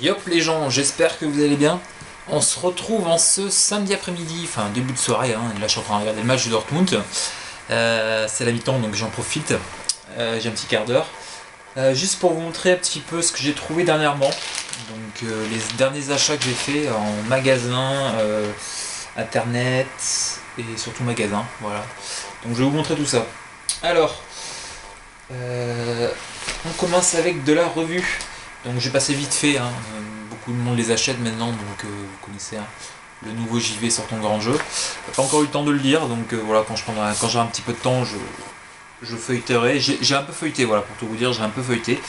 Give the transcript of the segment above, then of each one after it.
Yop les gens, j'espère que vous allez bien. On se retrouve en ce samedi après-midi, enfin début de soirée, hein. Là je suis en train de regarder le match de Dortmund. C'est la mi-temps donc j'en profite. J'ai un petit quart d'heure. Juste pour vous montrer un petit peu ce que j'ai trouvé dernièrement. Donc les derniers achats que j'ai fait en magasin, internet et surtout magasin. Voilà. Donc je vais vous montrer tout ça. Alors, on commence avec de la revue. Donc j'ai passé vite fait, hein. Beaucoup de monde les achète maintenant, donc vous connaissez, hein, le nouveau JV sur ton grand jeu. Pas encore eu le temps de le lire, donc voilà, quand j'ai un petit peu de temps, je feuilleterai. J'ai un peu feuilleté, voilà, pour tout vous dire, j'ai un peu feuilleté.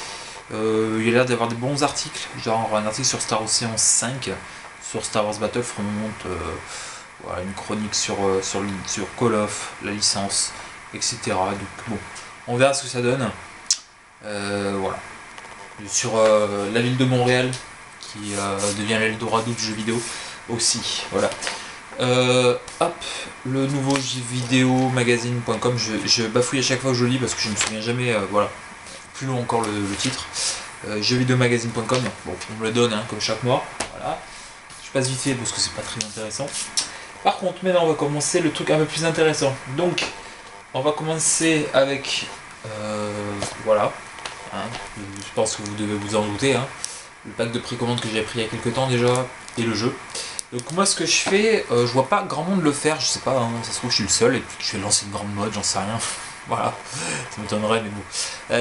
Il y a l'air d'avoir des bons articles, genre un article sur Star Ocean 5, sur Star Wars Battlefront, voilà, une chronique sur Call of, la licence, etc. Donc bon, on verra ce que ça donne. Voilà. Sur la ville de Montréal qui devient l'Eldorado du jeu vidéo aussi, voilà. Hop, le nouveau jeuxvideo-magazine.com, je bafouille à chaque fois que je lis parce que je me souviens jamais, voilà, plus long encore le titre. Jeuxvideomagazine.com, bon, on me le donne, hein, comme chaque mois, voilà. Je passe vite fait parce que c'est pas très intéressant. Par contre, maintenant on va commencer le truc un peu plus intéressant. Donc, on va commencer avec, voilà. Hein, je pense que vous devez vous en douter, hein. Le pack de précommande que j'ai pris il y a quelques temps déjà, et le jeu. Donc moi ce que je fais, je vois pas grand monde le faire, je sais pas, hein, ça se trouve je suis le seul, et puis je vais lancer une grande mode, j'en sais rien. Voilà, ça m'étonnerait, mais bon.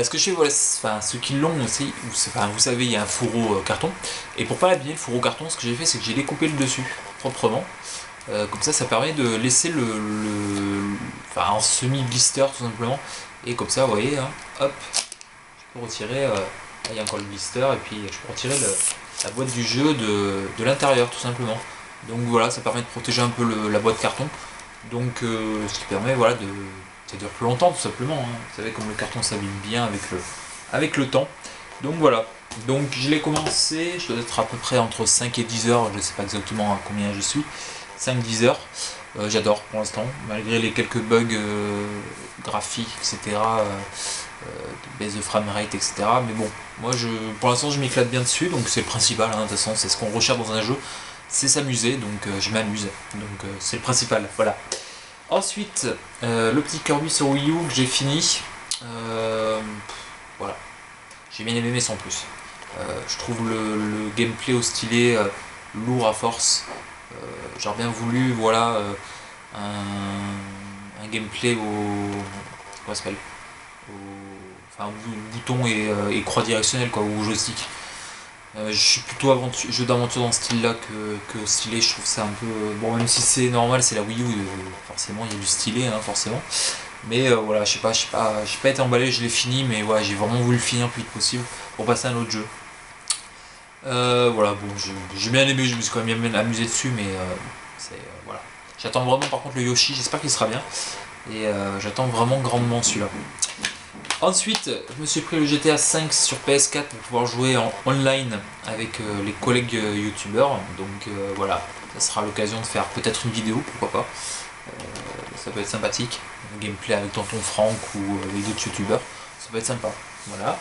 Ce que je fais, voilà, enfin, ceux qui l'ont aussi, vous savez, il y a un fourreau carton, et pour pas l'abîmer le fourreau carton, ce que j'ai fait, c'est que j'ai découpé le dessus, proprement. Comme ça permet de laisser enfin, en semi-blister tout simplement, et comme ça, vous voyez, hein, hop, retirer, il y a encore le blister, et puis je peux retirer la boîte du jeu de l'intérieur tout simplement. Donc voilà, ça permet de protéger un peu la boîte carton, donc ce qui permet, voilà, ça dure plus longtemps tout simplement, hein. Vous savez comme le carton s'abîme bien avec le temps. Donc voilà, donc je l'ai commencé, je dois être à peu près entre 5 et 10 heures, je ne sais pas exactement à combien je suis, 5-10 heures. J'adore pour l'instant, malgré les quelques bugs graphiques, etc. De baisse de framerate, etc. Mais bon, moi pour l'instant je m'éclate bien dessus, donc c'est le principal, hein, de toute façon c'est ce qu'on recherche dans un jeu, c'est s'amuser, donc je m'amuse, donc c'est le principal, voilà. Ensuite, le petit Kirby sur Wii U que j'ai fini, voilà, j'ai bien aimé mais sans plus. Je trouve le gameplay au stylet lourd à force, j'aurais bien voulu, voilà, un gameplay comment ça s'appelle, enfin bouton et croix directionnelle, quoi, ou joystick. Je suis plutôt jeu d'aventure dans ce style là que stylet, je trouve ça un peu, bon, même si c'est normal, c'est la Wii U, forcément il y a du stylet, hein, forcément, mais voilà, je sais pas, j'ai pas été emballé, je l'ai fini, mais voilà, j'ai vraiment voulu le finir le plus vite possible pour passer à un autre jeu. Voilà, bon, j'ai bien aimé, je me suis quand même bien amusé dessus, mais voilà, j'attends vraiment par contre le Yoshi, j'espère qu'il sera bien, et j'attends vraiment grandement celui-là. Ensuite, je me suis pris le GTA 5 sur PS4 pour pouvoir jouer en online avec les collègues youtubeurs. Donc voilà, ça sera l'occasion de faire peut-être une vidéo, pourquoi pas. Ça peut être sympathique, un gameplay avec Tonton Franck ou les autres youtubeurs, ça peut être sympa. Voilà.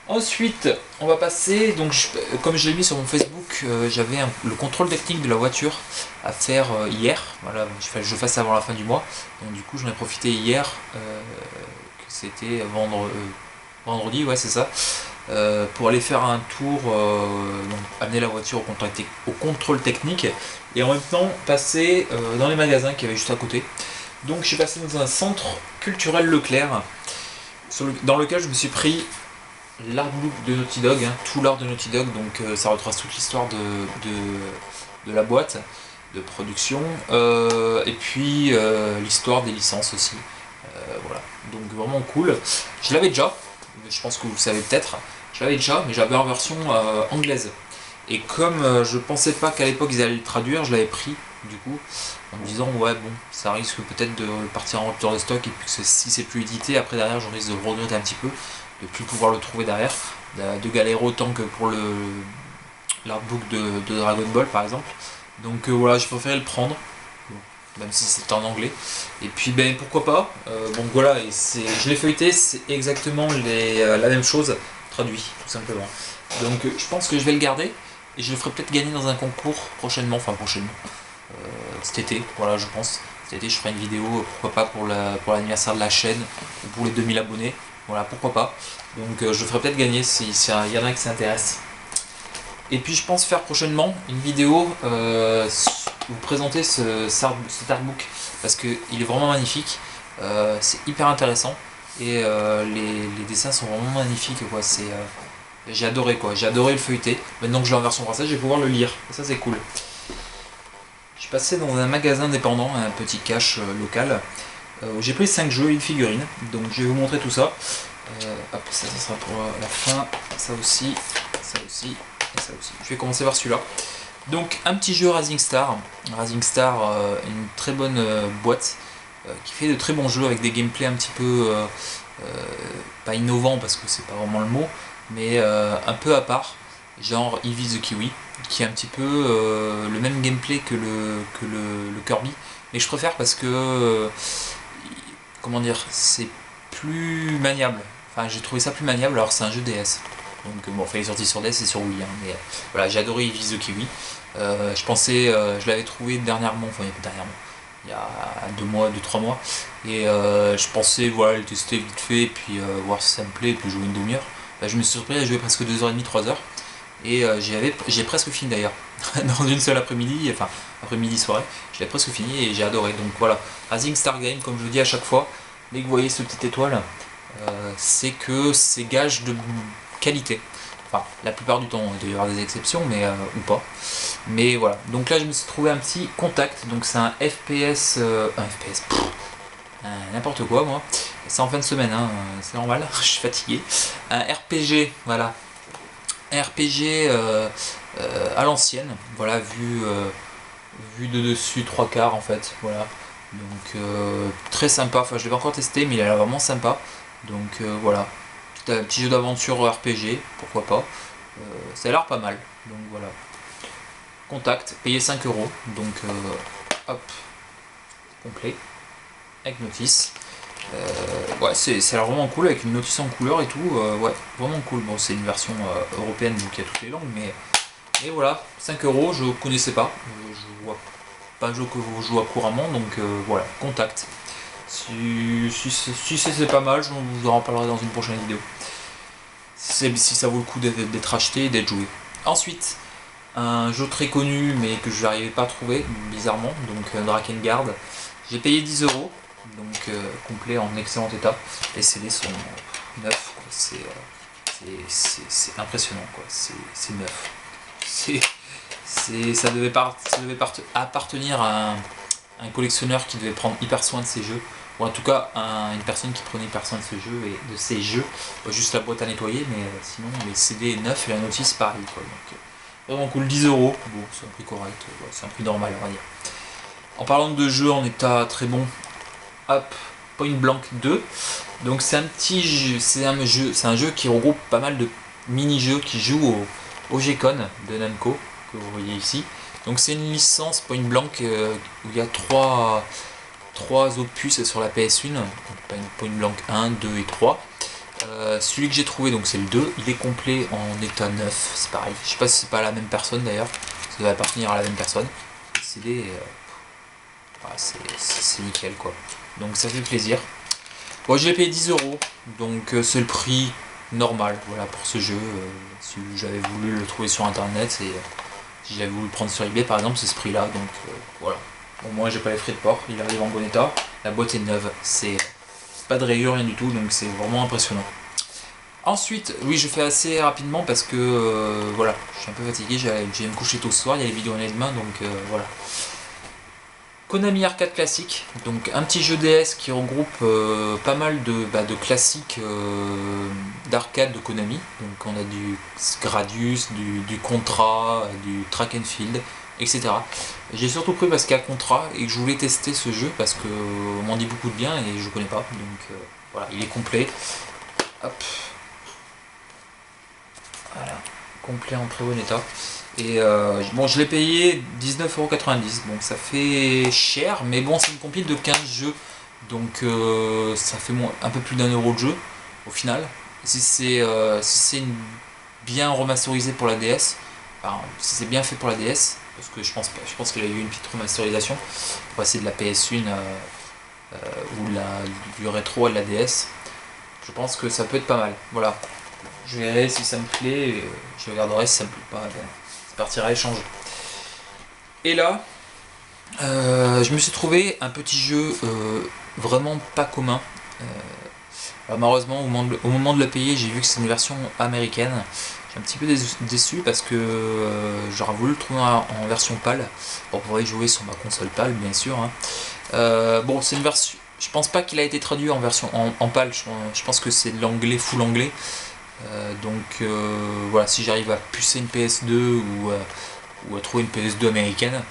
Ensuite, on va passer, donc comme je l'ai mis sur mon Facebook, j'avais le contrôle technique de la voiture à faire hier. Voilà, il fallait que je le fasse avant la fin du mois. Donc du coup, j'en ai profité hier. C'était vendredi, ouais, c'est ça, pour aller faire un tour, donc amener la voiture au contrôle technique et en même temps passer dans les magasins qu'il y avait juste à côté. Donc je suis passé dans un centre culturel Leclerc dans lequel je me suis pris l'artbook de Naughty Dog, hein, tout l'art de Naughty Dog, donc ça retrace toute l'histoire de la boîte de production, et puis l'histoire des licences aussi. Voilà, donc vraiment cool. Je l'avais déjà, je pense que vous le savez peut-être, je l'avais déjà, mais j'avais en version anglaise. Et comme je pensais pas qu'à l'époque ils allaient le traduire, je l'avais pris du coup, en me disant ouais bon, ça risque peut-être de partir en rupture de stock, et puis si c'est plus édité, après derrière je risque de le regretter un petit peu, de plus pouvoir le trouver derrière, de galérer autant que pour l'artbook de Dragon Ball par exemple. Donc voilà, j'ai préféré le prendre, même si c'est en anglais, et puis ben pourquoi pas. Donc voilà, je l'ai feuilleté, c'est exactement la même chose traduit tout simplement. Donc je pense que je vais le garder et je le ferai peut-être gagner dans un concours prochainement, cet été, voilà je pense. Cet été je ferai une vidéo, pourquoi pas pour l'anniversaire de la chaîne ou pour les 2000 abonnés, voilà pourquoi pas. Donc je le ferai peut-être gagner s'il y en a qui s'intéressent. Et puis je pense faire prochainement une vidéo vous présenter cet artbook parce qu'il est vraiment magnifique, c'est hyper intéressant et les dessins sont vraiment magnifiques quoi. J'ai adoré quoi, j'ai adoré le feuilleter. Maintenant que je l'ai en version française, je vais pouvoir le lire. Et ça c'est cool. Je suis passé dans un magasin indépendant, un petit cache local, où j'ai pris 5 jeux et une figurine. Donc je vais vous montrer tout ça. Hop, ça sera pour la fin. Ça aussi, ça aussi, et ça aussi. Je vais commencer par celui-là. Donc un petit jeu Rising Star. Rising Star, une très bonne boîte qui fait de très bons jeux avec des gameplays un petit peu pas innovants parce que c'est pas vraiment le mot, mais un peu à part, genre Eevee the Kiwi, qui est un petit peu le même gameplay que le Kirby, mais je préfère parce que comment dire, c'est plus maniable. Enfin, j'ai trouvé ça plus maniable alors que c'est un jeu DS. Donc bon, il est sorti sur DS et sur Wii, hein, mais voilà, j'ai adoré Eevee the Kiwi. Je pensais, je l'avais trouvé dernièrement, il y a 2 mois, 2-3 mois, et je pensais voilà, le tester vite fait, et puis voir si ça me plaît, et puis jouer une demi-heure. Je me suis surpris à jouer presque 2h30, 3h, et j'ai presque fini d'ailleurs, dans une seule après-midi, enfin après-midi soirée, je l'ai presque fini et j'ai adoré. Donc voilà, Rising Star Game, comme je vous dis à chaque fois, dès que vous voyez ce petite étoile, c'est que c'est gage de qualité. Enfin, la plupart du temps, il doit y avoir des exceptions, mais ou pas. Mais voilà. Donc là, je me suis trouvé un petit Contact. Donc c'est un FPS, n'importe quoi, moi. C'est en fin de semaine, hein, c'est normal. Je suis fatigué. Un RPG, voilà. Un RPG à l'ancienne. Voilà, vu de dessus, 3/4 en fait. Voilà. Donc très sympa. Enfin, je l'ai pas encore testé, mais il a l'air vraiment sympa. Donc voilà. Un petit jeu d'aventure RPG, pourquoi pas. Ça a l'air pas mal. Donc voilà. Contact, payer 5€. Donc hop, complet. Avec notice. Ouais, ça a l'air vraiment cool avec une notice en couleur et tout. Ouais, vraiment cool. Bon, c'est une version européenne donc il y a toutes les langues, mais voilà, 5€, je connaissais pas. Je vois pas un jeu que je joue couramment, donc voilà, Contact. Si c'est pas mal, je vous en reparlerai dans une prochaine vidéo. Si ça vaut le coup d'être acheté et d'être joué. Ensuite, un jeu très connu mais que je n'arrivais pas à trouver, bizarrement, donc Drakengard. J'ai payé 10€, donc complet en excellent état. Les CD sont neufs, c'est impressionnant, quoi. C'est neuf. Ça devait appartenir à un collectionneur qui devait prendre hyper soin de ses jeux, ou en tout cas une personne qui prenait hyper soin de ses jeux et de ses jeux, juste la boîte à nettoyer, mais sinon les CD neufs et la notice pareil quoi. Donc vraiment cool, 10€, bon c'est un prix correct, c'est un prix normal on va dire. En parlant de jeux en état très bon, hop, Point Blank 2, donc c'est un petit jeu, c'est un jeu qui regroupe pas mal de mini-jeux qui jouent au G-Con de Namco, que vous voyez ici. Donc c'est une licence Point Blank où il y a 3 opus sur la PS1, Point Blank 1, 2 et 3. Celui que j'ai trouvé, donc c'est le 2, il est complet en état neuf, c'est pareil. Je sais pas si c'est pas la même personne d'ailleurs, ça doit appartenir à la même personne. C'est nickel quoi. Donc ça fait plaisir. Bon, je l'ai payé 10€, donc c'est le prix normal voilà, pour ce jeu. Si j'avais voulu le trouver sur internet, si j'avais voulu le prendre sur eBay par exemple, c'est ce prix là, donc voilà. Au moins j'ai pas les frais de port, il arrive en bon état, la boîte est neuve, c'est pas de rayures, rien du tout, donc c'est vraiment impressionnant. Ensuite, oui je fais assez rapidement parce que voilà, je suis un peu fatigué, j'ai me coucher tôt ce soir, il y a les vidéos en demain, donc voilà. Konami Arcade Classique, donc un petit jeu DS qui regroupe pas mal de classiques d'arcade de Konami. Donc on a du Gradius, du Contra, du Track and Field, etc. J'ai surtout pris parce qu'il y a Contra et que je voulais tester ce jeu parce qu'on m'en dit beaucoup de bien et je connais pas. Donc voilà, il est complet. Hop. Voilà, complet en très bon état. Et bon, je l'ai payé 19,90€, bon ça fait cher, mais bon c'est une compile de 15 jeux, donc ça fait un peu plus d'1€ de jeu au final. Si c'est une bien remasterisé pour la DS. Enfin, si c'est bien fait pour la DS, parce que je pense qu'il y a eu une petite remasterisation pour passer de la PS1 ou du rétro à la DS. Je pense que ça peut être pas mal. Voilà. Je verrai si ça me plaît, je regarderai si ça me plaît pas. Ben, c'est partir à l'échange. Et là, je me suis trouvé un petit jeu vraiment pas commun. Alors malheureusement, au moment de le payer, j'ai vu que c'est une version américaine. Je suis un petit peu déçu parce que j'aurais voulu le trouver en version PAL pour pouvoir y jouer sur ma console PAL, bien sûr. Hein. Bon, c'est une version. Je pense pas qu'il a été traduit en version en PAL. Je pense que c'est de l'anglais, full anglais. Donc voilà, si j'arrive à pucer une PS2 ou à trouver une PS2 américaine,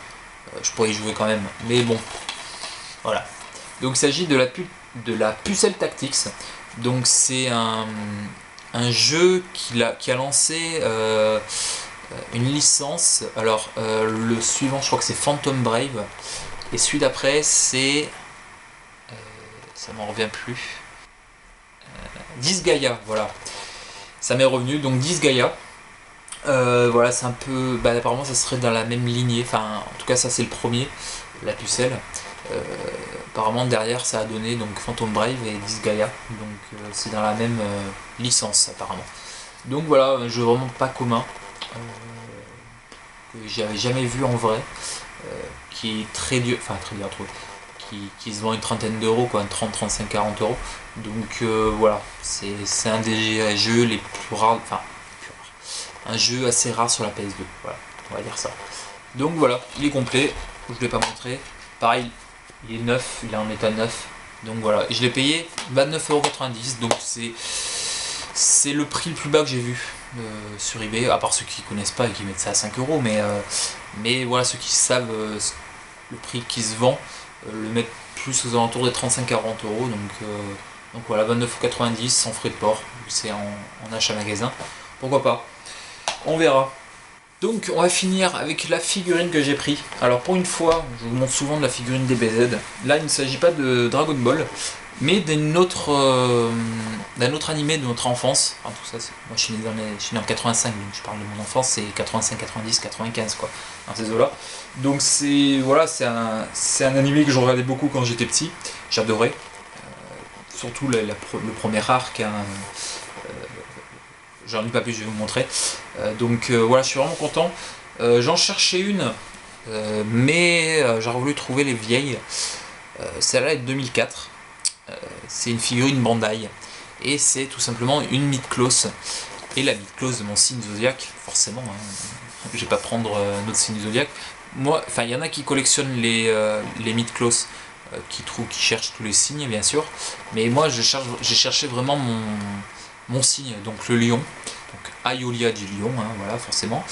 je pourrais y jouer quand même. Mais bon, voilà. Donc il s'agit de la Pucelle Tactics. Donc c'est un jeu qui a lancé une licence. Alors le suivant, je crois que c'est Phantom Brave. Et celui d'après, c'est... ça m'en revient plus. Disgaea, voilà. Ça m'est revenu, donc Disgaea. Voilà, c'est un peu... Bah, apparemment, ça serait dans la même lignée. Enfin, en tout cas, ça, c'est le premier, la pucelle. Apparemment, derrière, ça a donné donc Phantom Brave et Disgaea. Donc, c'est dans la même licence, apparemment. Donc, voilà, un jeu vraiment pas commun. Que j'avais jamais vu en vrai. Qui est très dur... Enfin, très dur à trouver. Qui se vend une trentaine d'euros, quoi, 30, 35, 40 euros. Donc voilà, c'est un des jeux les plus rares, enfin, un jeu assez rare sur la PS2, voilà, on va dire ça. Donc voilà, il est complet, je ne l'ai pas montré. Pareil, il est neuf, il est en état neuf. Donc voilà, et je l'ai payé 29,90 €, donc c'est le prix le plus bas que j'ai vu sur eBay, à part ceux qui ne connaissent pas et qui mettent ça à 5 euros, mais voilà, ceux qui savent le prix qui se vend, le mettre plus aux alentours des 35-40 euros. Donc voilà, 29,90 € sans frais de port, c'est en achat magasin. Pourquoi pas, on verra. Donc on va finir avec la figurine que j'ai pris. Alors pour une fois, je vous montre souvent de la figurine DBZ. Là il ne s'agit pas de Dragon Ball, mais d'un autre animé de notre enfance. Enfin, tout ça, moi je suis né en 85, donc je parle de mon enfance, c'est 85, 90, 95 quoi, dans ces eaux-là. Donc voilà, c'est un animé que je regardais beaucoup quand j'étais petit, j'adorais. Surtout le premier arc, hein, j'en ai pas plus, je vais vous montrer. Donc voilà, je suis vraiment content. J'en cherchais une, mais j'aurais voulu trouver les vieilles. Celle-là est de 2004. C'est une figurine Bandai. Et c'est tout simplement une Mythclos. Et la Mythclos de mon signe zodiaque, forcément. Hein, je vais pas prendre notre signe zodiaque. Moi, enfin, il y en a qui collectionnent les Mythclos. Qui cherchent tous les signes, bien sûr. Mais moi, j'ai cherché vraiment mon signe, donc le lion. Donc Aiolia du lion, hein, voilà, forcément,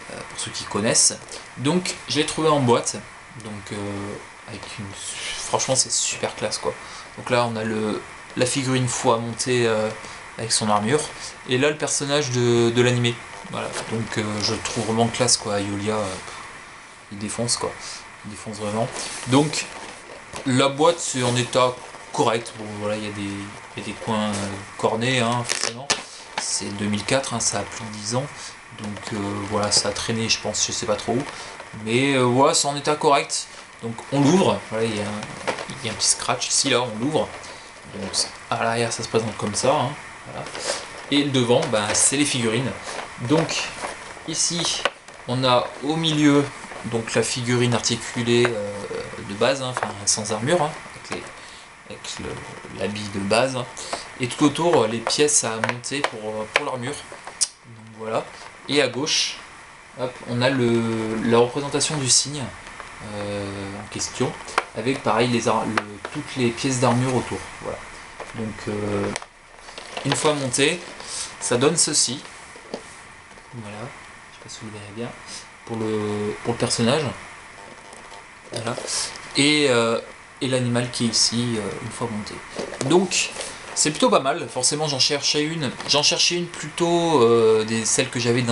pour ceux qui connaissent. Donc, je l'ai trouvé en boîte. Donc, franchement, c'est super classe, quoi. Donc là, on a la figurine fou à monter avec son armure. Et là, le personnage de l'animé. Voilà, donc je le trouve vraiment classe, quoi. Aiolia, il défonce, quoi. Il défonce vraiment. Donc, la boîte c'est en état correct. Bon voilà, il y a des coins cornés, hein, forcément. C'est 2004, hein, ça a plus de 10 ans. Donc voilà, ça a traîné, je pense, je sais pas trop où. Mais voilà, c'est en état correct. Donc on l'ouvre. Voilà, il y a un petit scratch ici, là, on l'ouvre. Donc à l'arrière, ça se présente comme ça. Hein, voilà. Et le devant, bah, c'est les figurines. Donc ici, on a au milieu donc la figurine articulée de base, hein, enfin sans armure, hein, avec l'habit de base, hein, et tout autour les pièces à monter pour l'armure. Donc voilà. Et à gauche, hop, on a la représentation du signe en question, avec pareil toutes les pièces d'armure autour. Voilà. Donc une fois monté, ça donne ceci. Voilà. Je sais pas si vous le verrez bien. Pour le personnage. Voilà. Et l'animal qui est ici une fois monté. Donc c'est plutôt pas mal. Forcément j'en cherchais une plutôt celle que j'avais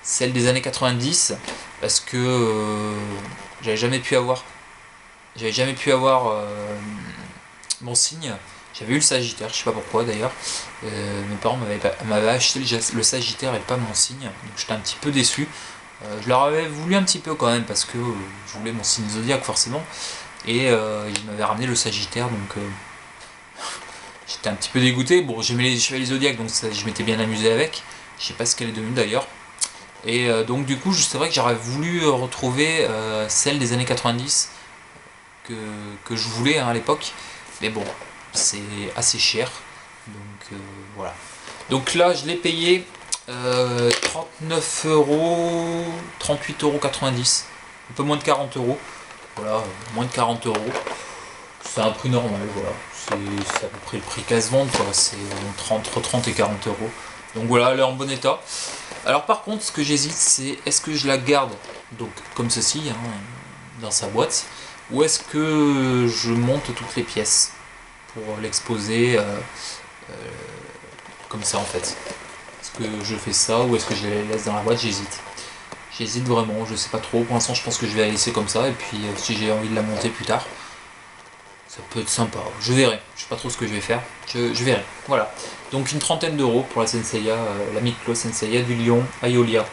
celle des années 90, parce que j'avais jamais pu avoir mon signe. J'avais eu le Sagittaire, je sais pas pourquoi d'ailleurs. Mes parents m'avaient acheté le Sagittaire et pas mon signe, donc j'étais un petit peu déçu. Je leur avais voulu un petit peu quand même parce que je voulais mon signe zodiaque forcément. Et ils m'avaient ramené le Sagittaire, donc j'étais un petit peu dégoûté. Bon, j'aimais les chevaliers zodiaques, donc je m'étais bien amusé avec. Je sais pas ce qu'elle est devenue d'ailleurs. Et donc du coup, c'est vrai que j'aurais voulu retrouver celle des années 90 que je voulais hein, à l'époque. Mais bon, c'est assez cher. Donc voilà. Donc là, je l'ai payé 39 euros, 38,90 €. Un peu moins de 40 euros. Voilà, moins de 40 euros. C'est un prix normal, voilà. C'est à peu près le prix qu'elle se vend, quoi. C'est entre 30 et 40 euros. Donc voilà, elle est en bon état. Alors par contre, ce que j'hésite, c'est est-ce que je la garde, donc comme ceci, hein, dans sa boîte, ou est-ce que je monte toutes les pièces pour l'exposer comme ça en fait. Est-ce que je fais ça ou est-ce que je les laisse dans la boîte? J'hésite. J'hésite vraiment, je sais pas trop. Pour l'instant, je pense que je vais la laisser comme ça et puis si j'ai envie de la monter plus tard, ça peut être sympa. Je verrai. Je sais pas trop ce que je vais faire. Je verrai. Voilà. Donc une trentaine d'euros pour la Senseiya, la Miklo Senseiya du Lion Aeolia.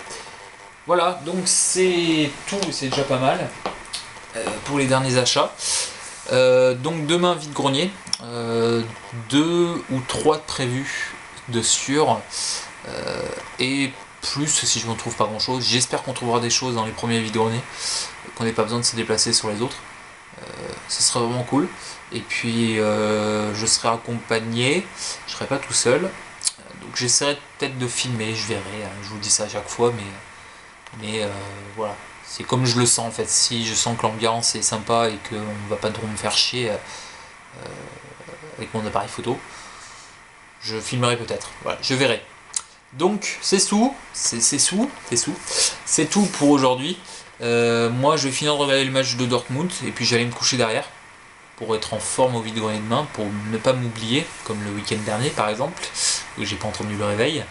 Voilà, donc c'est tout, c'est déjà pas mal pour les derniers achats. Donc demain vide-grenier, 2 ou 3 prévus de sûr, et plus si je ne trouve pas grand chose. J'espère qu'on trouvera des choses dans les premiers vide-greniers, qu'on n'ait pas besoin de se déplacer sur les autres. Ce serait vraiment cool. Et puis je serai accompagné, je serai pas tout seul. Donc j'essaierai peut-être de filmer, je verrai. Je vous dis ça à chaque fois, mais voilà. C'est comme je le sens en fait. Si je sens que l'ambiance est sympa et qu'on ne va pas trop me faire chier avec mon appareil photo, je filmerai peut-être. Voilà, je verrai. Donc c'est tout, c'est tout pour aujourd'hui. Moi je vais finir de regarder le match de Dortmund et puis j'allais me coucher derrière pour être en forme au vide-grenier demain, pour ne pas m'oublier, comme le week-end dernier par exemple, où j'ai pas entendu le réveil.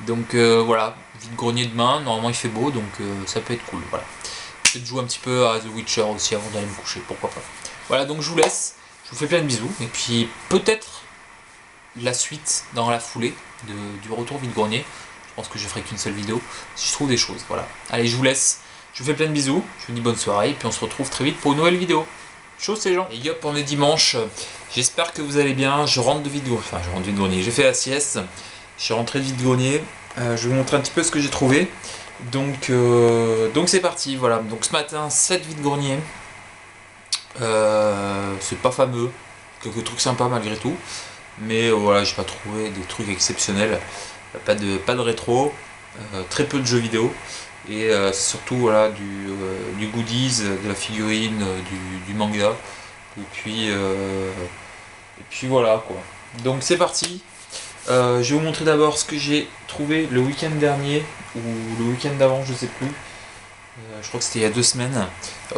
Donc voilà, vide-grenier demain, normalement il fait beau, donc ça peut être cool. Voilà. Peut-être jouer un petit peu à The Witcher aussi avant d'aller me coucher, pourquoi pas. Voilà, donc je vous laisse, je vous fais plein de bisous, et puis peut-être la suite dans la foulée du retour vide-grenier. Je pense que je ferai qu'une seule vidéo, si je trouve des choses. Voilà. Allez, je vous laisse, je vous fais plein de bisous, je vous dis bonne soirée, et puis on se retrouve très vite pour une nouvelle vidéo. Chose ces gens. Et hop, on est dimanche, j'espère que vous allez bien, je rentre de vide-grenier, enfin je rentre de vide-grenier, j'ai fait la sieste, je suis rentré de vide-grenier, je vais vous montrer un petit peu ce que j'ai trouvé. Donc c'est parti, voilà. Donc ce matin, 7 vide-grenier. C'est pas fameux, quelques trucs sympas malgré tout. Mais voilà, j'ai pas trouvé des trucs exceptionnels. Pas de rétro, très peu de jeux vidéo. Et surtout voilà, du goodies, de la figurine, du manga. Et puis voilà quoi. Donc c'est parti. Je vais vous montrer d'abord ce que j'ai trouvé le week-end dernier ou le week-end d'avant, je sais plus. Je crois que c'était il y a 2 semaines.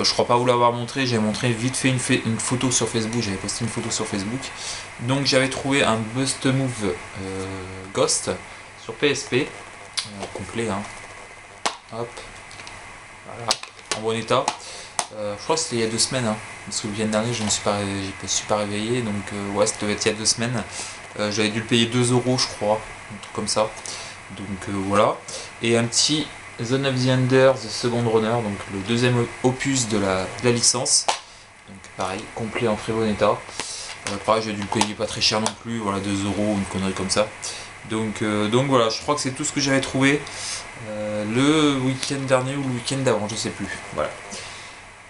Je crois pas vous l'avoir montré. J'ai montré vite fait une photo sur Facebook. J'avais posté une photo sur Facebook. Donc j'avais trouvé un Bust Move Ghost sur PSP complet. Hein. Hop, voilà, en bon état. Je crois que c'était il y a 2 semaines. Hein, parce que le week-end dernier, je ne suis pas réveillé. Donc ouais, ça devait être il y a 2 semaines. J'avais dû le payer 2 euros, je crois, un truc comme ça. Donc voilà. Et un petit Zone of the Enders Second Runner, donc le deuxième opus de la licence. Donc pareil, complet en très bon état. Pareil, j'ai dû le payer pas très cher non plus, voilà, 2 euros, une connerie comme ça. Donc voilà, je crois que c'est tout ce que j'avais trouvé le week-end dernier ou le week-end d'avant, je sais plus. Voilà.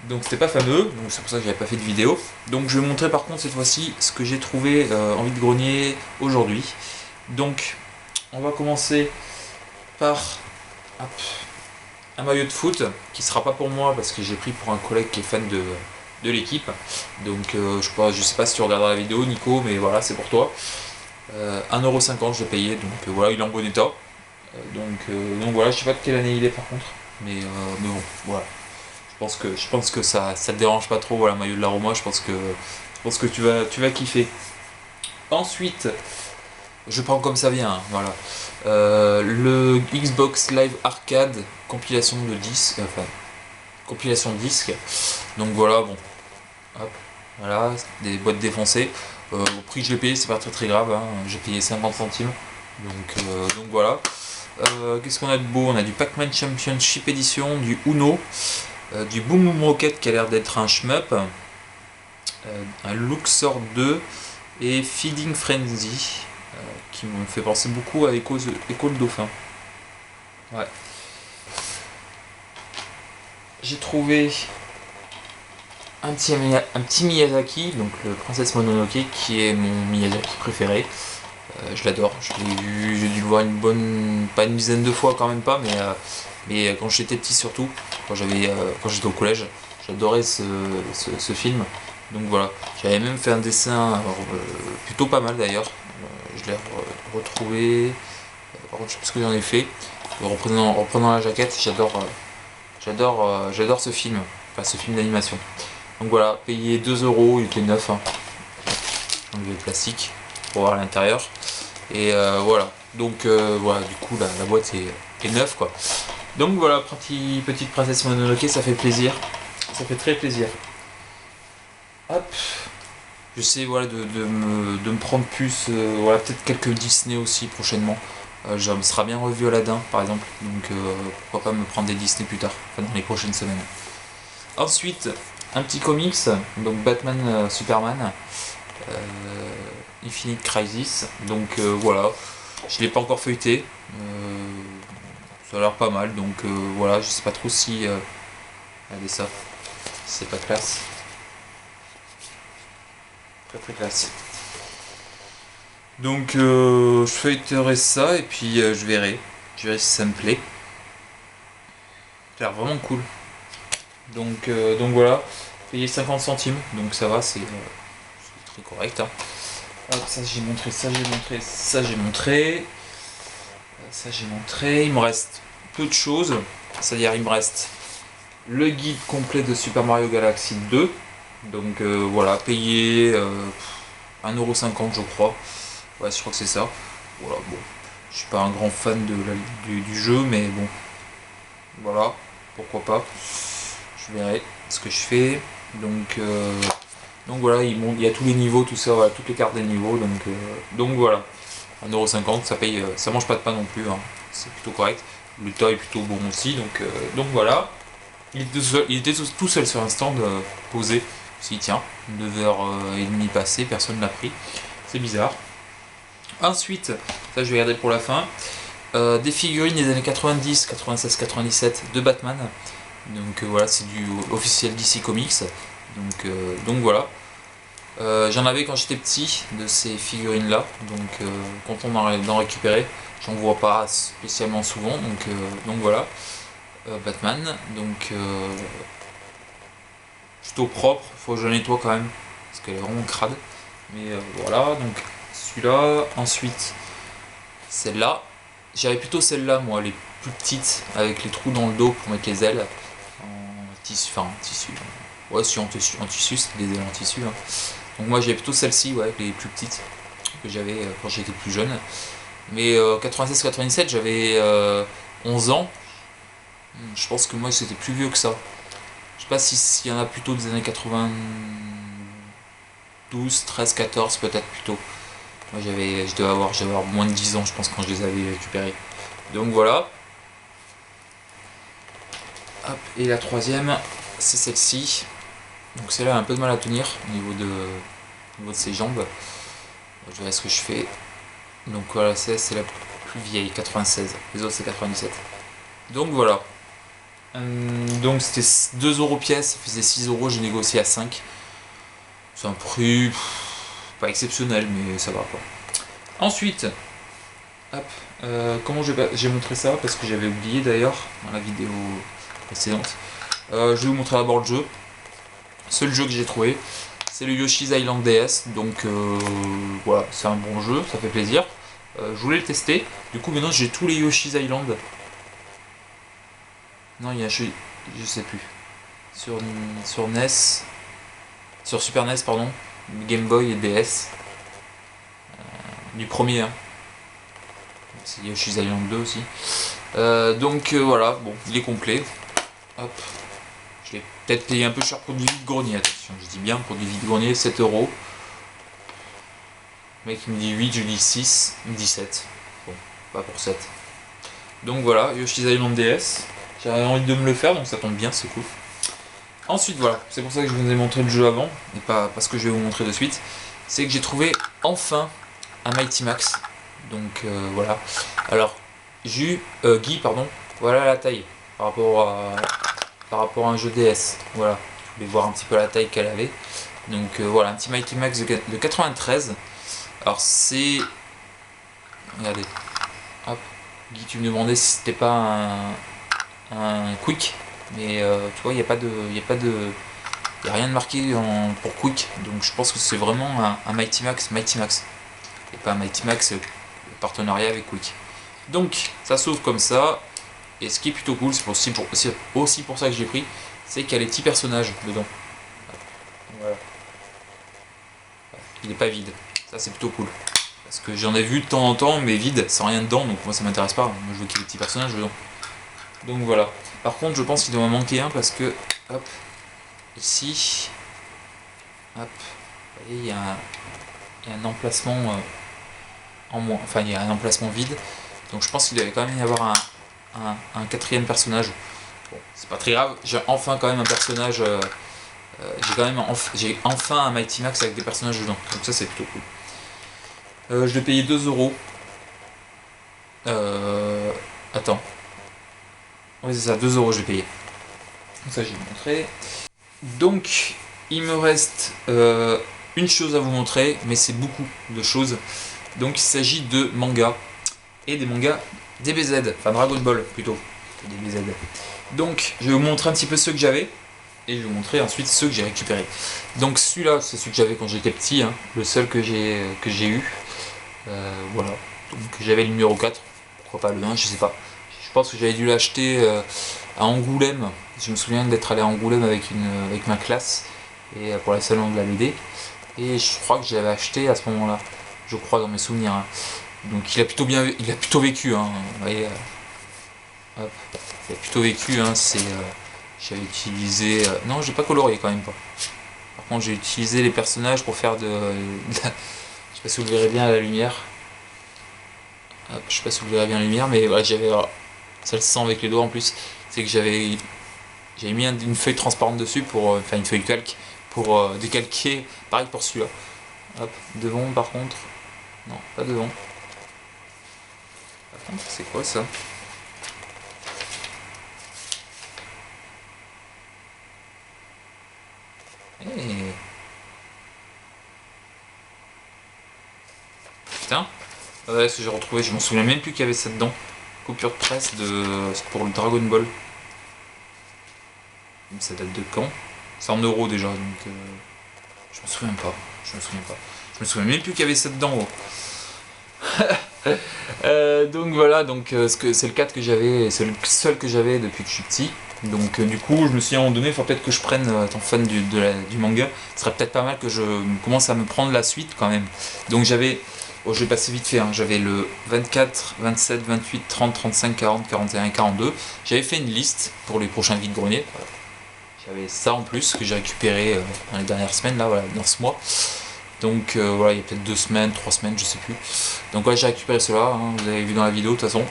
Donc c'était pas fameux, donc c'est pour ça que j'avais pas fait de vidéo. Donc je vais montrer par contre cette fois-ci ce que j'ai trouvé en vide-grenier aujourd'hui. Donc on va commencer par hop, un maillot de foot qui sera pas pour moi parce que j'ai pris pour un collègue qui est fan de l'équipe. Donc je sais pas si tu regarderas la vidéo Nico, mais voilà, c'est pour toi. 1,50 € je l'ai payé, donc voilà, il est en bon état. Donc voilà, je sais pas de quelle année il est par contre, mais bon, voilà. Je pense que ça te dérange pas trop, voilà, maillot de la Roma, je pense que tu vas kiffer. Ensuite, je prends comme ça vient, hein, voilà. Le Xbox Live Arcade compilation de disques, enfin compilation de disques. Donc voilà, bon, hop, voilà, des boîtes défoncées. Au prix que je l'ai payé, c'est pas très grave, hein. J'ai payé 50 centimes. Donc voilà. Qu'est-ce qu'on a de beau? On a du Pac-Man Championship Edition, du Uno, du Boom Boom Rocket qui a l'air d'être un shmup, un Luxor 2 et Feeding Frenzy qui m'ont fait penser beaucoup à Echo le Dauphin. Ouais. J'ai trouvé un petit Miyazaki, donc le Princesse Mononoke, qui est mon Miyazaki préféré. Je l'adore, j'ai dû le voir pas une dizaine de fois quand même pas, mais quand j'étais petit surtout, quand j'étais au collège, j'adorais ce film. Donc voilà, j'avais même fait un dessin, plutôt pas mal d'ailleurs. Je l'ai retrouvé, par contre je sais plus ce que j'en ai fait. Reprenant la jaquette, j'adore ce film, enfin ce film d'animation. Donc voilà, payé 2 euros, il était neuf, hein. Enlever le plastique pour voir à l'intérieur. Et voilà, donc voilà, du coup la boîte est neuve quoi. Donc voilà, petite Princesse Mononoke, ça fait plaisir, ça fait très plaisir. Hop, j'essaie voilà, de me prendre plus, voilà, peut-être quelques Disney aussi prochainement. Je me sera bien revu Aladdin par exemple, donc pourquoi pas me prendre des Disney plus tard, enfin dans les prochaines semaines. Ensuite, un petit comics, donc Batman Superman. Infinite Crisis, donc voilà, je l'ai pas encore feuilleté, ça a l'air pas mal, donc voilà, je sais pas trop si regardez ça, c'est pas classe, très classe, donc je feuilleterai ça et puis je verrai si ça me plaît, ça a l'air vraiment cool, donc voilà, payer 50 centimes, donc ça va, c'est très correct, hein. Hop, ça j'ai montré, ça j'ai montré, ça j'ai montré. Ça j'ai montré. Il me reste peu de choses. C'est-à-dire il me reste le guide complet de Super Mario Galaxy 2. Donc voilà, payé 1,50€ je crois. Ouais, je crois que c'est ça. Voilà, bon. Je suis pas un grand fan du jeu, mais bon. Voilà, pourquoi pas. Je verrai ce que je fais. Donc voilà, il y a tous les niveaux, tout ça, voilà, toutes les cartes des niveaux, donc voilà. 1,50€, ça paye, ça mange pas de pain non plus, hein. C'est plutôt correct. Le tas est plutôt bon aussi, donc voilà. Il était tout seul sur un stand posé. Si tiens, 9h30 passées, personne ne l'a pris. C'est bizarre. Ensuite, ça je vais garder pour la fin. Des figurines des années 90, 96, 97 de Batman. Donc voilà, c'est du officiel DC Comics. Donc voilà. J'en avais quand j'étais petit de ces figurines là, donc content d'en récupérer. J'en vois pas spécialement souvent, donc voilà. Batman, donc plutôt propre, faut que je la nettoie quand même, parce qu'elle est vraiment crade. Mais voilà, donc celui-là. Ensuite, celle-là. J'avais plutôt celle-là, moi, les plus petites, avec les trous dans le dos pour mettre les ailes. En tissu, enfin en tissu. Ouais, si en tissu, c'est des ailes en tissu, hein. Donc moi j'avais plutôt celle-ci, ouais, les plus petites que j'avais quand j'étais plus jeune. Mais 96-97, j'avais 11 ans. Je pense que moi c'était plus vieux que ça. Je sais pas s'il y en a plutôt des années 92, 13, 14 peut-être plutôt. Moi je devais avoir moins de 10 ans je pense quand je les avais récupérés. Donc voilà. Hop, et la troisième, c'est celle-ci. Donc celle-là a un peu de mal à tenir au niveau de ses jambes. Je verrai ce que je fais. Donc voilà, c'est la plus vieille, 96. Les autres c'est 97. Donc voilà. Donc c'était 2€ pièce, ça faisait 6€, j'ai négocié à 5. C'est un prix pas exceptionnel, mais ça va quoi. Ensuite, hop, comment j'ai montré ça, parce que j'avais oublié d'ailleurs dans la vidéo précédente. Je vais vous montrer d'abord le jeu. Seul jeu que j'ai trouvé, c'est le Yoshi's Island DS, donc voilà, c'est un bon jeu, ça fait plaisir. Je voulais le tester, du coup maintenant j'ai tous les Yoshi's Island. Non, il y a, je sais plus. Sur NES, sur Super NES, pardon, Game Boy et DS. Du premier, hein. C'est Yoshi's Island 2 aussi. Donc voilà, bon, il est complet. Hop. Je l'ai peut-être payé un peu cher pour du vide-grenier, attention, je dis bien pour du vide-grenier, 7€. Le mec il me dit 8, je lui dis 6, il me dit 7. Bon, pas pour 7. Donc voilà, Yoshi's Island DS. J'avais envie de me le faire, donc ça tombe bien, c'est cool. Ensuite voilà, c'est pour ça que je vous ai montré le jeu avant, et pas parce que je vais vous montrer de suite. C'est que j'ai trouvé enfin un Mighty Max. Donc voilà. Alors, Guy, pardon, voilà la taille par rapport à un jeu DS. Voilà, je voulais voir un petit peu la taille qu'elle avait. Donc voilà, un petit Mighty Max de 93. Alors c'est... Regardez. Hop. Guy, tu me demandais si c'était pas un Quick. Mais tu vois, il n'y a pas de... Il n'y a rien de marqué pour Quick. Donc je pense que c'est vraiment un Mighty Max. Et pas un Mighty Max partenariat avec Quick. Donc ça s'ouvre comme ça. Et ce qui est plutôt cool, c'est aussi pour ça que j'ai pris, c'est qu'il y a les petits personnages dedans. Voilà. Il n'est pas vide. Ça c'est plutôt cool. Parce que j'en ai vu de temps en temps, mais vide, sans rien dedans, donc moi ça m'intéresse pas. Moi je veux qu'il y ait des petits personnages dedans. Donc voilà. Par contre je pense qu'il doit m'en manquer un parce que, hop, ici, hop, vous voyez, il y a un emplacement en moins. Enfin il y a un emplacement vide. Donc je pense qu'il devait quand même y avoir un quatrième personnage. Bon, c'est pas très grave, j'ai enfin quand même un personnage. J'ai enfin un Mighty Max avec des personnages dedans. Donc ça c'est plutôt cool. Je l'ai payé 2 euros. Attends. Oui c'est ça, 2 euros je l'ai payé. Donc ça j'ai montré. Donc il me reste une chose à vous montrer, mais c'est beaucoup de choses. Donc il s'agit de mangas. Et des mangas DBZ, enfin Dragon Ball plutôt, DBZ. Donc je vais vous montrer un petit peu ceux que j'avais, et je vais vous montrer ensuite ceux que j'ai récupérés. Donc celui-là, c'est celui que j'avais quand j'étais petit, hein, le seul que j'ai eu. Voilà, donc j'avais le numéro 4, pourquoi pas le 1, je sais pas. Je pense que j'avais dû l'acheter à Angoulême. Je me souviens d'être allé à Angoulême avec ma classe, et pour les salons de la BD. Et je crois que j'avais acheté à ce moment-là, je crois dans mes souvenirs. Hein. Donc il a plutôt vécu, hein, vous voyez, hop, il a plutôt vécu, hein, j'avais utilisé, non j'ai pas colorié quand même pas. Par contre j'ai utilisé les personnages pour faire je sais pas si vous le verrez bien à la lumière. Hop, je sais pas si vous verrez bien à la lumière, mais voilà, ça le sent avec les doigts en plus, c'est que j'avais mis une feuille transparente dessus enfin une feuille calque pour décalquer, pareil pour celui-là. Hop, devant par contre, non pas devant. C'est quoi ça? Hey. Putain, ouais, ce que j'ai retrouvé, je m'en souviens même plus qu'il y avait ça dedans. Coupure de presse pour le Dragon Ball. Ça date de quand? C'est en euros déjà, donc je me souviens pas. Je me souviens même plus qu'il y avait ça dedans. Oh. Donc voilà, donc c'est le 4 que j'avais, c'est le seul que j'avais depuis que je suis petit. Donc du coup je me suis dit à un moment donné, il faut peut-être que je prenne, étant fan du manga, ce serait peut-être pas mal que je commence à me prendre la suite quand même. Donc j'avais, je vais passer vite fait, hein, j'avais le 24, 27, 28, 30, 35, 40, 41 et 42. J'avais fait une liste pour les prochains vide-greniers. J'avais ça en plus que j'ai récupéré dans les dernières semaines, là, voilà, dans ce mois. Donc voilà, il y a peut-être 2 semaines, 3 semaines, je sais plus. Donc ouais, j'ai récupéré cela, hein, vous avez vu dans la vidéo de toute façon.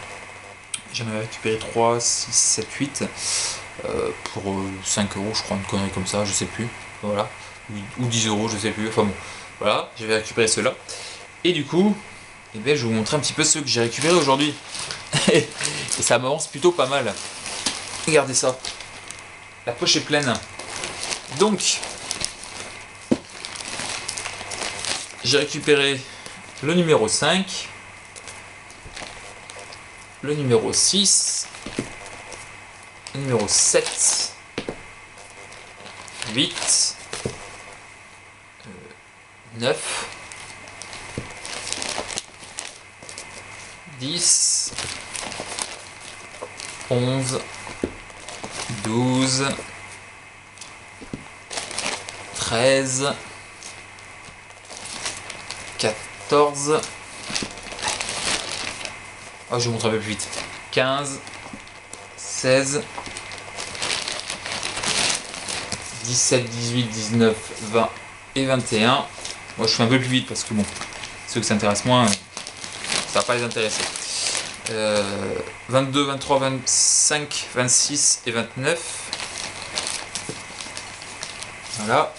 J'en avais récupéré 3, 6, 7, 8 pour 5 euros, je crois, une connerie comme ça, je sais plus. Voilà, ou 10 euros, je sais plus. Enfin bon, voilà, j'avais récupéré cela. Et du coup, eh bien, je vais vous montrer un petit peu ceux que j'ai récupérés aujourd'hui. Et ça m'avance plutôt pas mal. Regardez ça. La poche est pleine. Donc, j'ai récupéré le numéro 5, le numéro 6, le numéro 7, 8, 9, 10, 11, 12, 13, 14, oh, je vous montre un peu plus vite, 15, 16, 17, 18, 19, 20 et 21. Moi je fais un peu plus vite parce que bon, Ceux qui s'intéressent moins, ça va pas les intéresser. 22, 23, 25, 26 et 29. Voilà.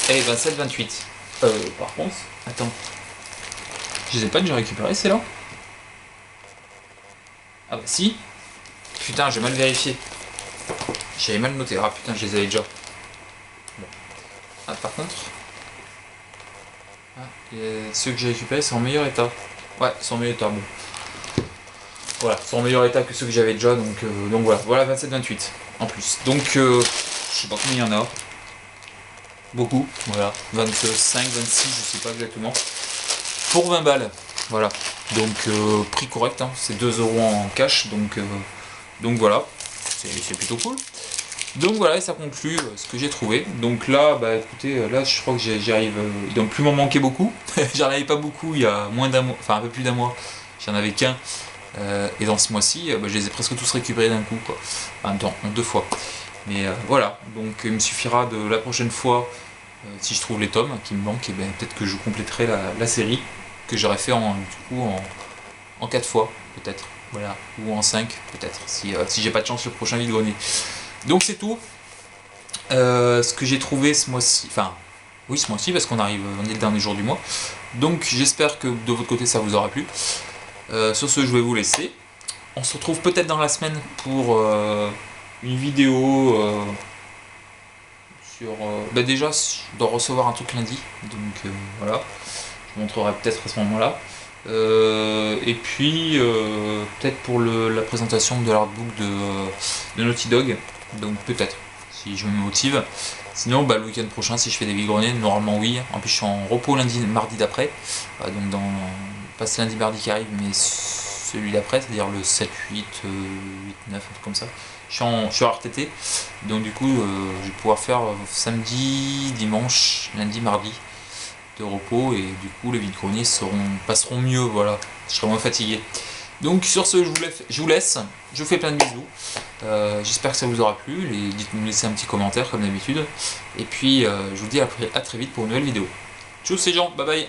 Et 27, 28. Par contre, attends. Je les ai pas déjà récupérés, c'est là? Ah bah si. Putain, j'ai mal vérifié. J'avais mal noté. Ah putain, je les avais déjà. Bon. Ah, par contre... ceux que j'ai récupérés sont en meilleur état. Ouais, sont en meilleur état, bon. Voilà, sont en meilleur état que ceux que j'avais déjà, donc voilà. Voilà, 27-28 en plus. Donc, je sais pas combien il y en a. Beaucoup, voilà. 25, 26, je sais pas exactement. Pour 20 balles, voilà. Donc, prix correct, hein. C'est 2 € en cash, donc voilà. C'est plutôt cool. Donc voilà, et ça conclut ce que j'ai trouvé. Donc là, bah écoutez, là je crois que j'y arrive. Il doit plus m'en manquer beaucoup. J'en avais pas beaucoup il y a moins d'un mois, enfin un peu plus d'un mois. J'en avais qu'un. Et dans ce mois-ci, bah, je les ai presque tous récupérés d'un coup, quoi. En même temps, en 2 fois. Mais voilà, donc il me suffira de la prochaine fois, si je trouve les tomes qui me manquent, et ben peut-être que je compléterai la série que j'aurais fait en 4 fois, peut-être. Voilà, ou en 5 peut-être, si j'ai pas de chance le prochain vide-grenier. Donc c'est tout. Ce que j'ai trouvé ce mois-ci, enfin oui ce mois-ci parce qu'on est le dernier jour du mois. Donc j'espère que de votre côté ça vous aura plu. Sur ce, je vais vous laisser. On se retrouve peut-être dans la semaine pour une vidéo sur... bah déjà, je dois recevoir un truc lundi, donc voilà. Je vous montrerai peut-être à ce moment-là. Et puis peut-être pour la présentation de l'artbook de Naughty Dog. Donc peut-être, si je me motive. Sinon, bah, le week-end prochain, si je fais des vide-greniers, normalement oui. En plus, je suis en repos lundi, mardi d'après. Donc pas ce lundi, mardi qui arrive, mais celui d'après, c'est-à-dire le 7, 8, 8, 9, un truc comme ça. Je suis en RTT. Donc du coup, je vais pouvoir faire samedi, dimanche, lundi, mardi de repos. Et du coup, les vide-greniers passeront mieux, voilà. Je serai moins fatigué. Donc sur ce, je vous laisse. Je vous fais plein de bisous. J'espère que ça vous aura plu. Dites-nous, laissez un petit commentaire comme d'habitude. Et puis je vous dis à très vite pour une nouvelle vidéo. Tchuss les gens, bye bye.